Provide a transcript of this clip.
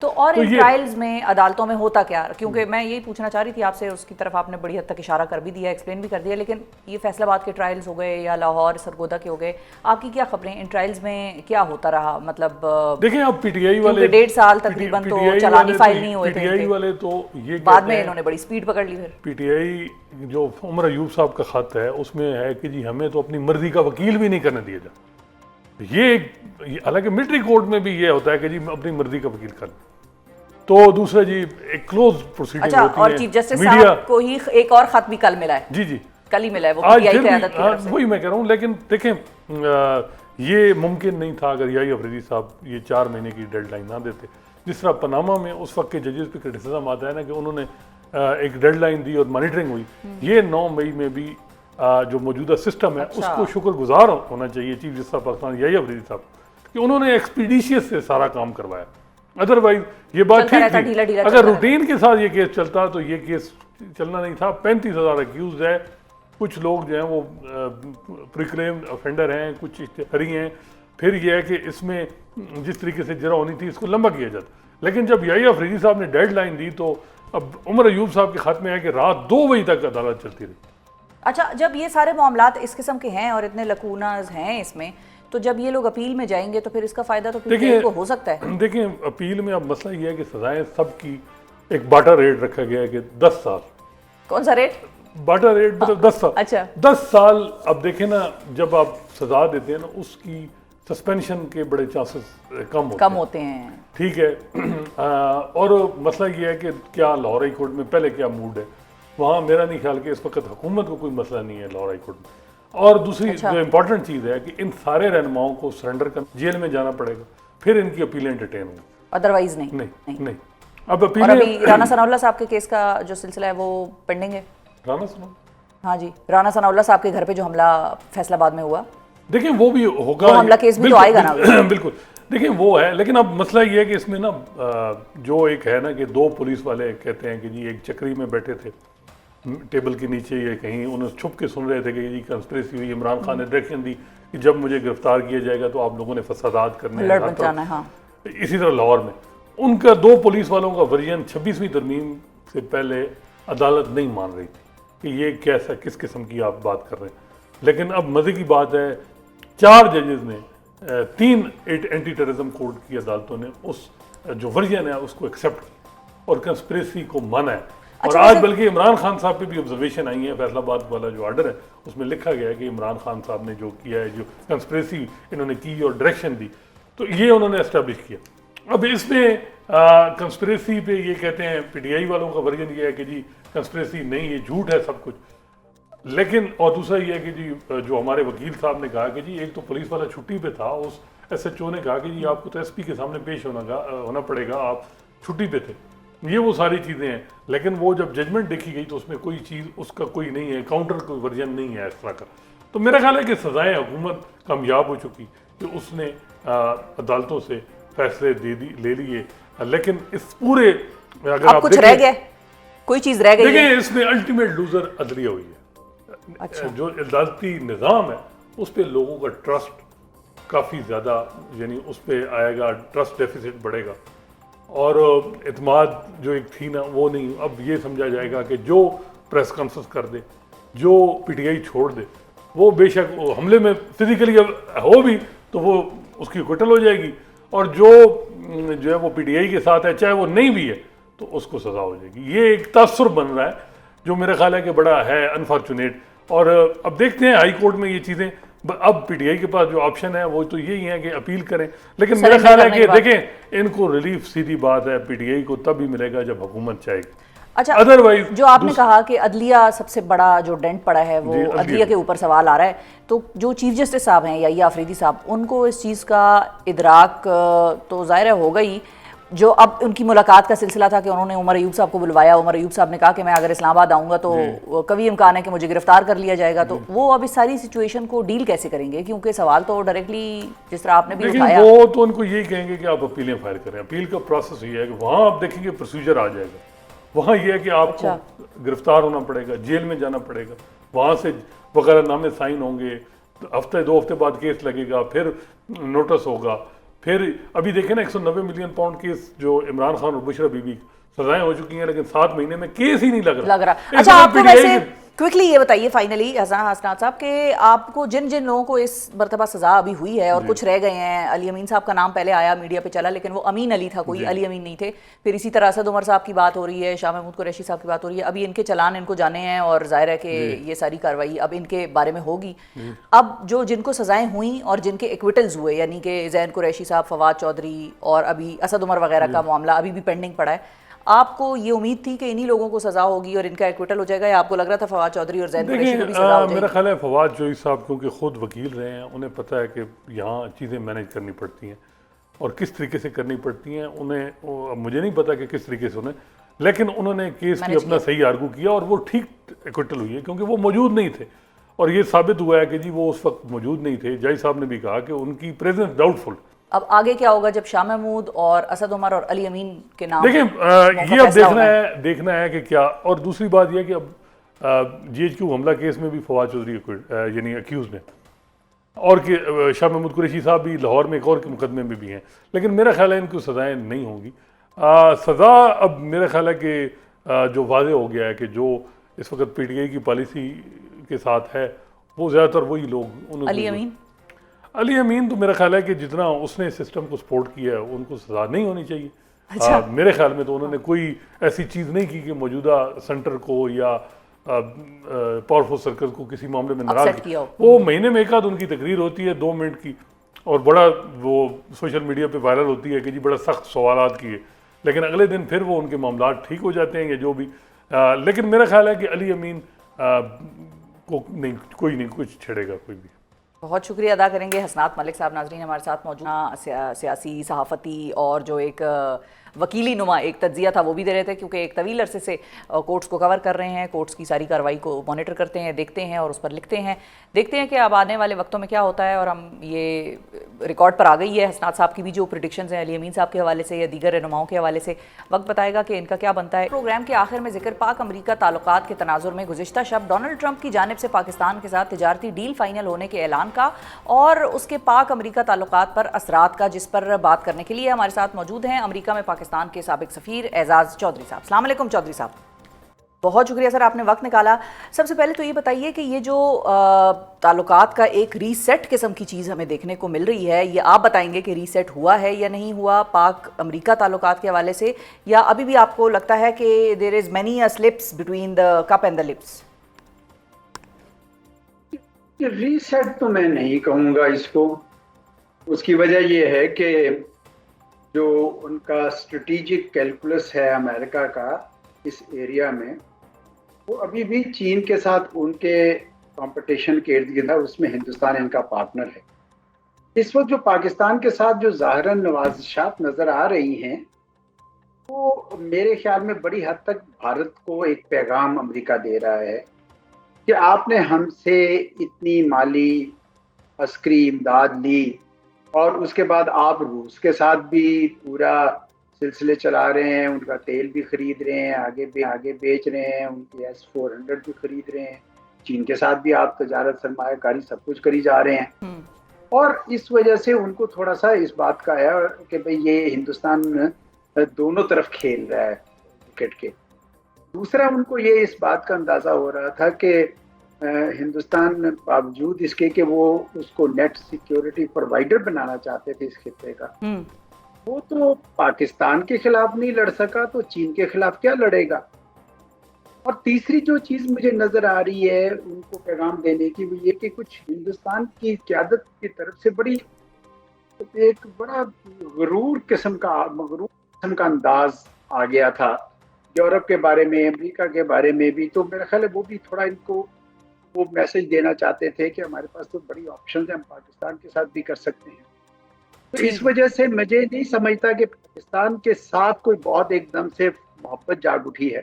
تو اور ان ٹرائلز میں عدالتوں میں ہوتا کیا؟ کیونکہ میں یہی پوچھنا چاہ رہی تھی آپ سے، اس کی طرف آپ نے بڑی حد تک اشارہ کر بھی دیا، ایکسپلین بھی کر دیا، لیکن یہ فیصل آباد کے ٹرائلز ہو گئے یا لاہور سرگودا کے ہو گئے، آپ کی کیا خبریں ان ٹرائلز میں کیا ہوتا رہا؟ مطلب دیکھیں اب پی ٹی آئی والے 1.5 سال تقریباً تو چلانی فائل نہیں ہوئے تھے، پی ٹی آئی والے تو یہ بعد میں انہوں نے بڑی سپیڈ پکڑ لی۔ پھر پی ٹی آئی جو عمر ایوب صاحب کا خط ہے اس میں ہے کہ جی ہمیں تو اپنی مرضی کا وکیل بھی نہیں کرنے دیا جاتا، یہ حالانکہ ملٹری کورٹ میں بھی یہ ہوتا ہے کہ جی اپنی مرضی کا وکیل کر لیں، تو دوسرا جی ایک کلوز پروسیڈنگ ہوتی ہے۔ اور چیف جسٹس صاحب کو ہی ایک اور خط بھی کل ملا ہے، جی کل ہی ملا ہے، وہ پی ٹی آئی قیادت کی طرف سے۔ وہی میں کہہ رہا ہوں، لیکن دیکھیں یہ ممکن نہیں تھا اگر یحییٰ افریدی صاحب یہ 4 مہینے کی ڈیڈ لائن نہ دیتے۔ جس طرح پاناما میں اس وقت کے ججز پہ کرٹیسزم آتا ہے نا کہ انہوں نے ایک ڈیڈ لائن دی اور مانیٹرنگ ہوئی، یہ 9 مئی میں بھی جو موجودہ سسٹم ہے اس کو شکر گزار ہونا چاہیے چیف جسٹس آف پاکستان یحییٰ افریدی صاحب کہ انہوں نے ایکسپیڈیشیس سے سارا کام کروایا، ادروائز یہ بات ٹھیک تھی۔ اگر روٹین کے ساتھ یہ کیس چلتا تو یہ کیس چلنا نہیں تھا۔ 35,000 اکیوزڈ ہے، کچھ لوگ جو ہیں وہ پریکلیم افینڈر ہیں، کچھ اشتہاری ہیں، پھر یہ ہے کہ اس میں جس طریقے سے جرا ہونی تھی اس کو لمبا کیا جاتا، لیکن جب یحییٰ افریدی صاحب نے ڈیڈ لائن دی تو اب عمر ایوب صاحب کے خط میں ہے کہ رات 2 بجے تک عدالت چلتی رہی۔ اچھا، جب یہ سارے معاملات اس قسم کے ہیں اور اتنے لکوناز ہیں اس میں، تو جب یہ لوگ اپیل میں جائیں گے تو پھر اس کا فائدہ تو پھر کو ہو سکتا ہے؟ دیکھیں اپیل میں اب مسئلہ یہ ہے کہ سزائیں سب کی ایک باٹا ریٹ رکھا گیا ہے کہ 10 سال۔ کون سا ریٹ؟ باٹا ریٹ مطلب 10 سال۔ اچھا 10 سال اب دیکھیں نا، جب آپ سزا دیتے ہیں نا اس کی سسپینشن کے بڑے چانسز کم ہوتے ہیں، ٹھیک ہے۔ اور مسئلہ یہ ہے کہ کیا لاہور ہائی کورٹ میں پہلے کیا موڈ ہے، وہاں میرا نہیں خیال کہ اس وقت حکومت کو کوئی مسئلہ نہیں ہے لاہور ہائی کورٹ میں۔ اور دوسری جو امپورٹنٹ چیز ہے کہ ان سارے رہنماؤں کو سرنڈر کر جیل میں جانا پڑے گا، پھر ان کی اپیلیں انٹرٹین ہوں گی، ادروائز نہیں۔ اب اور ابھی رانا ثناء اللہ صاحب کے کیس کا جو سلسلہ ہے وہ پینڈنگ ہے۔ رانا ثناء، ہاں جی، رانا ثناء اللہ صاحب کے گھر پہ جو حملہ فیصل آباد میں ہوا، دیکھیں وہ بھی ہوگا، وہ حملہ کیس بھی تو آئے گا نا۔ بالکل، دیکھیں وہ ہے، لیکن اب مسئلہ یہ ہے کہ اس میں نا جو ایک ہے نا کہ 2 پولیس والے کہتے ہیں کہ جی ایک چکری میں بیٹھے تھے ٹیبل کے نیچے یا کہیں، انہوں چھپ کے سن رہے تھے کہ جی کنسپریسی ہوئی، عمران خان نے ڈائریکشن دی کہ جب مجھے گرفتار کیا جائے گا تو آپ لوگوں نے فسادات کرنے ہیں، اسی طرح لاہور میں ان کا 2 پولیس والوں کا ورژن 26ویں ترمیم سے پہلے عدالت نہیں مان رہی تھی کہ یہ کیسا کس قسم کی آپ بات کر رہے ہیں، لیکن اب مزے کی بات ہے 4 ججز نے 3 اینٹی ٹیررزم کوڈ کی عدالتوں نے اس جو ورژن ہے اس کو ایکسیپٹ کیا اور کنسپریسی کو مانا ہے۔ اور آج بلکہ عمران خان صاحب پہ بھی آبزرویشن آئی ہے، فیصل آباد والا جو آرڈر ہے اس میں لکھا گیا ہے کہ عمران خان صاحب نے جو کیا ہے، جو کنسپریسی انہوں نے کی اور ڈائریکشن دی، تو یہ انہوں نے اسٹیبلش کیا۔ اب اس میں کنسپریسی پہ یہ کہتے ہیں پی ٹی آئی والوں کا ورژن یہ ہے کہ جی کنسپریسی نہیں، یہ جھوٹ ہے سب کچھ، لیکن اور دوسرا یہ ہے کہ جی جو ہمارے وکیل صاحب نے کہا کہ جی ایک تو پولیس والا چھٹی پہ تھا، اس ایس ایچ او نے کہا کہ جی آپ کو تو ایس پی کے سامنے پیش ہونا پڑے گا، آپ چھٹی پہ تھے، یہ وہ ساری چیزیں ہیں، لیکن وہ جب ججمنٹ دیکھی گئی تو اس میں کوئی چیز اس کا کوئی نہیں ہے، کاؤنٹر کوئی ورژن نہیں ہے اس طرح کا۔ تو میرا خیال ہے کہ سزائیں حکومت کامیاب ہو چکی کہ اس نے عدالتوں سے فیصلے لے لیے، لیکن اس پورے اگر آپ کچھ رہ گیا، کوئی چیز رہ گئی، دیکھیں اس میں الٹیمیٹ لوزر عدلیہ ہوئی ہے۔ جو عدالتی نظام ہے اس پہ لوگوں کا ٹرسٹ کافی زیادہ، یعنی اس پہ آئے گا، ٹرسٹ ڈیفیسٹ بڑھے گا، اور اعتماد جو ایک تھی نا وہ نہیں۔ اب یہ سمجھا جائے گا کہ جو پریس کانفرنس کر دے، جو پی ٹی آئی چھوڑ دے، وہ بے شک حملے میں فزیکلی ہو بھی تو وہ اس کی اکوٹل ہو جائے گی، اور جو ہے وہ پی ٹی آئی کے ساتھ ہے چاہے وہ نہیں بھی ہے تو اس کو سزا ہو جائے گی۔ یہ ایک تاثر بن رہا ہے جو میرا خیال ہے کہ بڑا ہے انفارچونیٹ، اور اب دیکھتے ہیں ہائی کورٹ میں یہ چیزیں، اب پی ٹی آئی کے پاس جو آپشن ہے وہ تو یہی ہے کہ اپیل کریں، لیکن میرا خیال ہے کہ دیکھیں ان کو ریلیف سیدھی بات ہے پی ٹی آئی کو تب ہی ملے گا جب حکومت چاہے گی۔ اچھا، ادروائز جو آپ نے کہا کہ عدلیہ سب سے بڑا جو ڈینٹ پڑا ہے وہ عدلیہ کے اوپر سوال آ رہا ہے، تو جو چیف جسٹس صاحب ہیں یحییٰ افریدی صاحب، ان کو اس چیز کا ادراک تو ظاہر ہو گئی، جو اب ان کی ملاقات کا سلسلہ تھا کہ انہوں نے عمر ایوب صاحب کو بلوایا، عمر ایوب صاحب نے کہا کہ میں اگر اسلام آباد آؤں گا تو کبھی امکان ہے کہ مجھے گرفتار کر لیا جائے گا، تو وہ اب اس ساری سچویشن کو ڈیل کیسے کریں گے؟ کیونکہ سوال تو ڈائریکٹلی جس طرح آپ نے بھی اٹھایا، وہ تو ان کو یہی کہیں گے کہ آپ اپیلیں فائل کریں۔ اپیل کا پروسیس یہ ہے کہ وہاں آپ دیکھیں گے پروسیجر آ جائے گا، وہاں یہ ہے کہ آپ کو گرفتار ہونا پڑے گا، جیل میں جانا پڑے گا، وہاں سے وغیرہ نامے سائن ہوں گے، ہفتے 2 ہفتے بعد کیس لگے گا، پھر نوٹس ہوگا، پھر ابھی دیکھیں نا 190 ملین پاؤنڈ کیس جو عمران خان اور بشرا بی بی سزائیں ہو چکی ہیں لیکن 7 مہینے میں کیس ہی نہیں لگ رہا. اچھا آپ کو ویسے کوئکلی یہ بتائیے فائنلی حسنات صاحب کہ آپ کو جن لوگوں کو اس مرتبہ سزا ابھی ہوئی ہے اور کچھ رہ گئے ہیں، علی امین صاحب کا نام پہلے آیا میڈیا پہ چلا لیکن وہ امین علی تھا، کوئی علی امین نہیں تھے، پھر اسی طرح اسد عمر صاحب کی بات ہو رہی ہے، شاہ محمود قریشی صاحب کی بات ہو رہی ہے، ابھی ان کے چلان ان کو جانے ہیں اور ظاہر ہے کہ یہ ساری کارروائی اب ان کے بارے میں ہوگی. اب جن کو سزائیں ہوئیں اور جن کے ایکویٹلز ہوئے یعنی کہ زین قریشی صاحب، فواد چودھری اور ابھی اسد عمر وغیرہ کا معاملہ ابھی بھی پینڈنگ پڑا ہے، آپ کو یہ امید تھی کہ انہی لوگوں کو سزا ہوگی اور ان کا ایکویٹل ہو جائے گا یا آپ کو لگ رہا تھا فواد چودھری اور زین قریشی کو بھی سزا ہو جائے گی؟ میرا خیال ہے فواد چودھری صاحب کیونکہ خود وکیل رہے ہیں، انہیں پتہ ہے کہ یہاں چیزیں مینیج کرنی پڑتی ہیں اور کس طریقے سے کرنی پڑتی ہیں. انہیں مجھے نہیں پتا کہ کس طریقے سے لیکن انہوں نے کیس کی اپنا صحیح آرگو کیا اور وہ ٹھیک ایکویٹل ہوئی ہے کیونکہ وہ موجود نہیں تھے اور یہ ثابت ہوا ہے کہ جی وہ اس وقت موجود نہیں تھے. جج صاحب نے بھی کہا کہ ان کی پریزنس ڈاؤٹ فل. اب آگے کیا ہوگا جب شاہ محمود اور اسد عمر اور علی امین کے نام دیکھیں یہ اب دیکھنا ہے کہ کیا. اور دوسری بات یہ کہ اب جی ایچ کیو حملہ کیس میں بھی فواد چودھری یعنی اکیوزڈ ہیں اور کہ شاہ محمود قریشی صاحب بھی لاہور میں ایک اور کے مقدمے میں بھی ہیں لیکن میرا خیال ہے ان کو سزائیں نہیں ہوں گی. سزا اب میرا خیال ہے کہ جو واضح ہو گیا ہے کہ جو اس وقت پی ٹی آئی کی پالیسی کے ساتھ ہے وہ زیادہ تر وہی لوگ. علی امین تو میرا خیال ہے کہ جتنا اس نے سسٹم کو سپورٹ کیا ہے ان کو سزا نہیں ہونی چاہیے. میرے خیال میں تو انہوں نے کوئی ایسی چیز نہیں کی کہ موجودہ سینٹر کو یا پاورفل سرکل کو کسی معاملے میں ناراض کیا. وہ مہینے میں ایک آدھ ان کی تقریر ہوتی ہے 2 منٹ کی اور بڑا وہ سوشل میڈیا پہ وائرل ہوتی ہے کہ جی بڑا سخت سوالات کیے لیکن اگلے دن پھر وہ ان کے معاملات ٹھیک ہو جاتے ہیں یا جو بھی. لیکن میرا خیال ہے کہ علی امین کو نہیں کوئی نہیں کچھ چھیڑے گا کوئی بھی. بہت شکریہ ادا کریں گے حسنات ملک صاحب. ناظرین ہمارے ساتھ موجود سیاسی صحافتی اور جو ایک وکیلی نما ایک تجزیہ تھا وہ بھی دے رہے تھے کیونکہ ایک طویل عرصے سے کورٹس کو کور کر رہے ہیں، کورٹس کی ساری کارروائی کو مانیٹر کرتے ہیں، دیکھتے ہیں اور اس پر لکھتے ہیں. دیکھتے ہیں کہ اب آنے والے وقتوں میں کیا ہوتا ہے اور ہم یہ ریکارڈ پر آ گئی ہے حسنات صاحب کی بھی جو پریڈکشنز ہیں علی امین صاحب کے حوالے سے یا دیگر رہنماؤں کے حوالے سے. وقت بتائے گا کہ ان کا کیا بنتا ہے. پروگرام کے آخر میں ذکر پاک امریکہ تعلقات کے تناظر میں گزشتہ شب ڈونلڈ ٹرمپ کی جانب سے پاکستان کے ساتھ تجارتی ڈیل فائنل ہونے کے اعلان کا اور اس کے پاک امریکہ تعلقات پر اثرات کا، جس پر بات کرنے کے لیے ہمارے ساتھ موجود ہیں امریکہ میں پاکستان کے سابق سفیر اعزاز چودھری صاحب. السلام علیکم چودھری صاحب. بہت شکریہ سر آپ نے وقت نکالا. سب سے پہلے تو یہ بتائیے کہ یہ جو تعلقات کا ایک ری سیٹ قسم کی چیز ہمیں دیکھنے کو مل رہی ہے، یہ آپ بتائیں گے کہ ری سیٹ ہوا ہے یا نہیں ہوا پاک امریکہ تعلقات کے حوالے سے، یا ابھی بھی آپ کو لگتا ہے کہ there is many slips between the cup and the lips? Reset تو میں نہیں کہوں گا اس کو. اس کی وجہ یہ ہے کہ جو ان کا اسٹریٹجک کیلکولس ہے امریکہ کا اس ایریا میں، وہ ابھی بھی چین کے ساتھ ان کے کمپٹیشن کے ارد گرد ہے، اس میں ہندوستان ان کا پارٹنر ہے. اس وقت جو پاکستان کے ساتھ جو ظاہراً نوازشات نظر آ رہی ہیں وہ میرے خیال میں بڑی حد تک بھارت کو ایک پیغام امریکہ دے رہا ہے کہ آپ نے ہم سے اتنی مالی عسکری امداد لی اور اس کے بعد آپ روس کے ساتھ بھی پورا سلسلے چلا رہے ہیں، ان کا تیل بھی خرید رہے ہیں، آگے بیچ رہے ہیں، ان کی S-400 بھی خرید رہے ہیں، چین کے ساتھ بھی آپ تجارت سرمایہ کاری سب کچھ کری جا رہے ہیں. اور اس وجہ سے ان کو تھوڑا سا اس بات کا ہے کہ بھئی یہ ہندوستان دونوں طرف کھیل رہا ہے کرکٹ کے. دوسرا ان کو یہ اس بات کا اندازہ ہو رہا تھا کہ ہندوستان باوجود اس کے کہ وہ اس کو نیٹ سیکیورٹی پرووائڈر بنانا چاہتے تھے اس خطے کا، وہ تو پاکستان کے خلاف نہیں لڑ سکا تو چین کے خلاف کیا لڑے گا. اور تیسری جو چیز مجھے نظر آ رہی ہے ان کو پیغام دینے کی وہ یہ کہ کچھ ہندوستان کی قیادت کی طرف سے ایک بڑا مغرور قسم کا انداز آ گیا تھا یورپ کے بارے میں، امریکہ کے بارے میں بھی. تو میرا خیال ہے وہ بھی تھوڑا ان کو وہ میسج دینا چاہتے تھے کہ ہمارے پاس تو بڑی آپشنز ہیں، ہم پاکستان کے ساتھ بھی کر سکتے ہیں. تو اس وجہ سے مجھے نہیں سمجھتا کہ پاکستان کے ساتھ کوئی بہت ایک دم سے محبت جاگ اٹھی ہے.